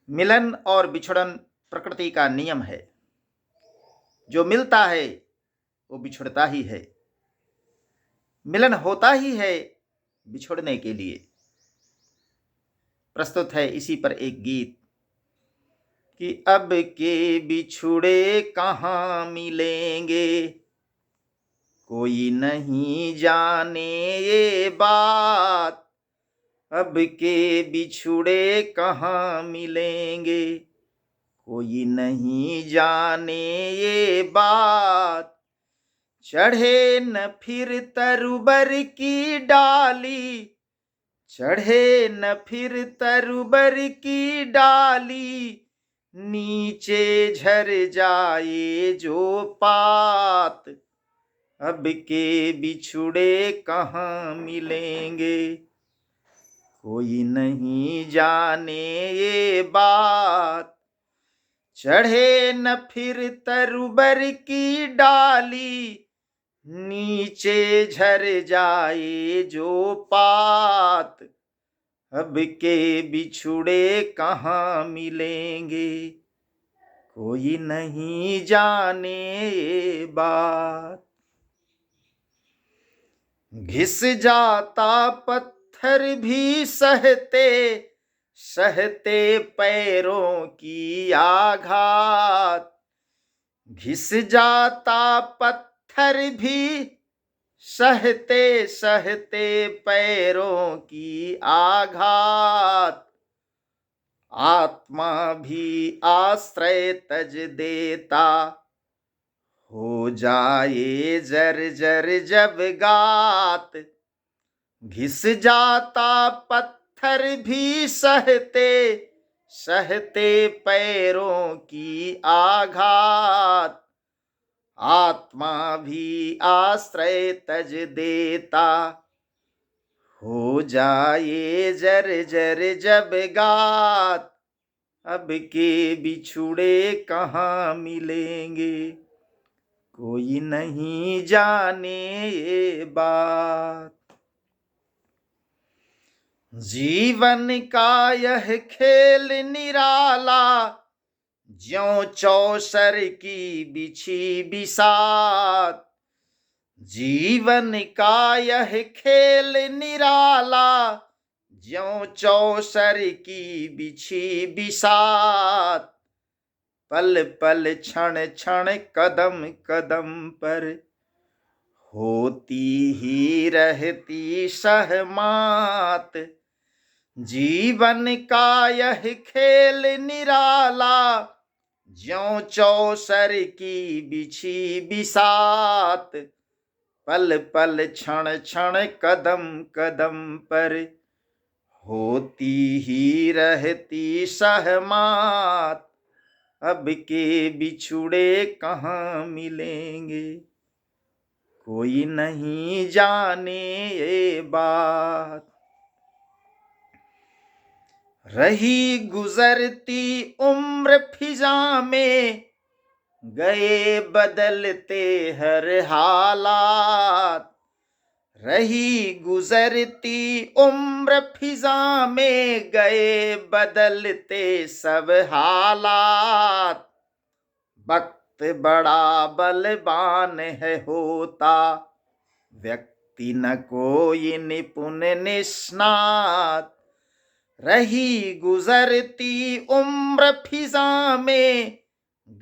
मिलन और बिछड़न प्रकृति का नियम है। जो मिलता है वो बिछड़ता ही है। मिलन होता ही है बिछड़ने के लिए। प्रस्तुत है इसी पर एक गीत कि अब के बिछुड़े कहाँ मिलेंगे, कोई नहीं जाने ये बात। अब के बिछुड़े कहाँ मिलेंगे, कोई नहीं जाने ये बात। चढ़े न फिर तरुबर की डाली, चढ़े न फिर तरुबर की डाली, नीचे झर जाए जो पात। अब के बिछुड़े कहाँ मिलेंगे, कोई नहीं जाने ये बात। चढ़े न फिर तरुबर की डाली, नीचे झर जाए जो पात। अब के बिछुड़े कहाँ मिलेंगे, कोई नहीं जाने ये बात। घिस जाता पत्थर भी सहते सहते पैरों की आघात। घिस जाता पत्थर भी सहते सहते पैरों की आघात। आत्मा भी आश्रय तज देता, हो जाए जर्जर जब गात। घिस जाता पत्थर भी सहते सहते पैरों की आघात। आत्मा भी आश्रय तज देता, हो जाए जर्जर जब गात। अब के बिछुड़े कहाँ मिलेंगे, कोई नहीं जाने ये बात। जीवन का यह खेल निराला, ज्यों चौसर की बिछी बिसात। जीवन का यह खेल निराला, ज्यों चौसर की बिछी बिसात। पल पल क्षण क्षण कदम कदम पर, होती ही रहती सहमात। जीवन का यह खेल निराला, ज्यों चौसर की बिछी बिसात। पल पल क्षण क्षण कदम कदम पर, होती ही रहती सहमात। अब के बिछुड़े कहाँ मिलेंगे, कोई नहीं जाने ये बात। रही गुजरती उम्र फिजा में, गए बदलते हर हालात। रही गुजरती उम्र फिजा में, गए बदलते सब हालात। वक्त बड़ा बलवान है होता, व्यक्ति न कोई निपुण निष्णात। रही गुजरती उम्र फिजा में,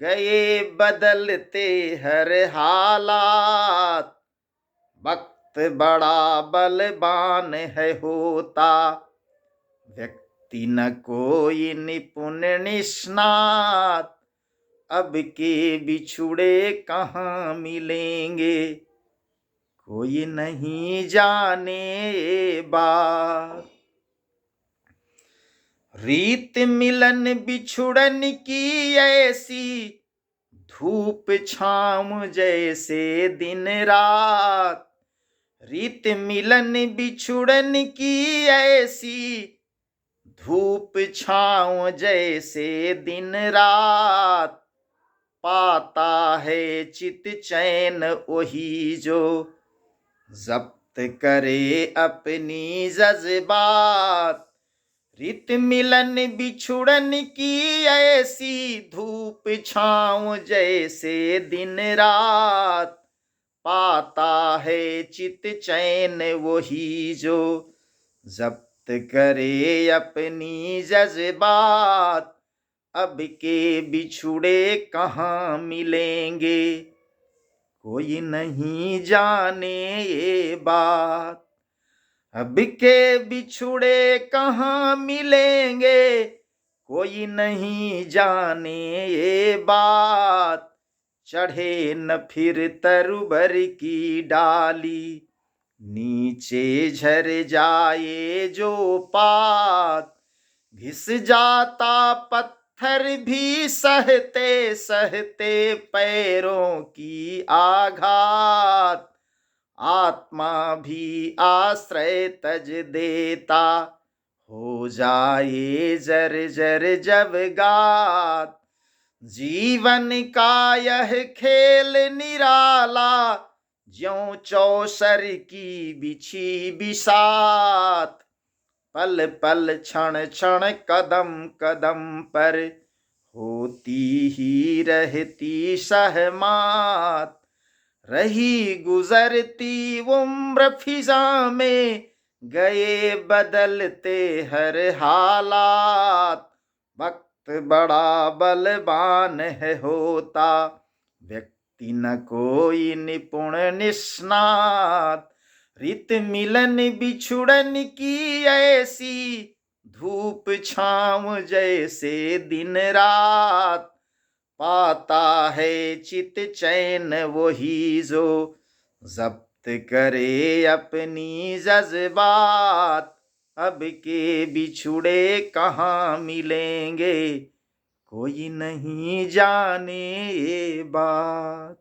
गए बदलते हर हालात। वक्त बड़ा बलवान है होता, व्यक्ति न कोई निपुण निष्णात। अब के बिछुड़े कहाँ मिलेंगे, कोई नहीं जाने ये बात। रीत मिलन बिछुड़न की ऐसी, धूप छाँव जैसे दिन रात। रीत मिलन बिछुड़न की ऐसी, धूप छाँव जैसे दिन रात। पाता है चित चैन वही जो, जब्त करे अपनी जज्बात। रित मिलन बिछुड़न की ऐसी धूप छाँव जैसे दिन रात, पाता है चित चैन वही जो जब्त करे अपनी जज्बात। अब के बिछुड़े कहाँ मिलेंगे, कोई नहीं जाने ये बात। अब के बिछुड़े कहाँ मिलेंगे, कोई नहीं जाने ये बात। चढ़े न फिर तरुबर की डाली, नीचे झर जाए जो पात। घिस जाता पत्थर भी सहते सहते पैरों की आघात। आत्मा भी आश्रय तज देता, हो जाए जर्जर जब गात। जीवन का यह खेल निराला, ज्यों चौसर की बिछी बिसात। पल पल क्षण क्षण कदम कदम पर, होती ही रहती सहमात। रही गुजरती उम्र फिजा में, गए बदलते हर हालात। वक्त बड़ा बलवान है होता, व्यक्ति न कोई निपुण निष्णात। रित मिलन बिछुड़न की ऐसी धूप छाँव जैसे दिन रात, पाता है चित चैन वही जो जब्त करे अपनी जज्बात। अब के बिछुड़े कहाँ मिलेंगे, कोई नहीं जाने ये बात।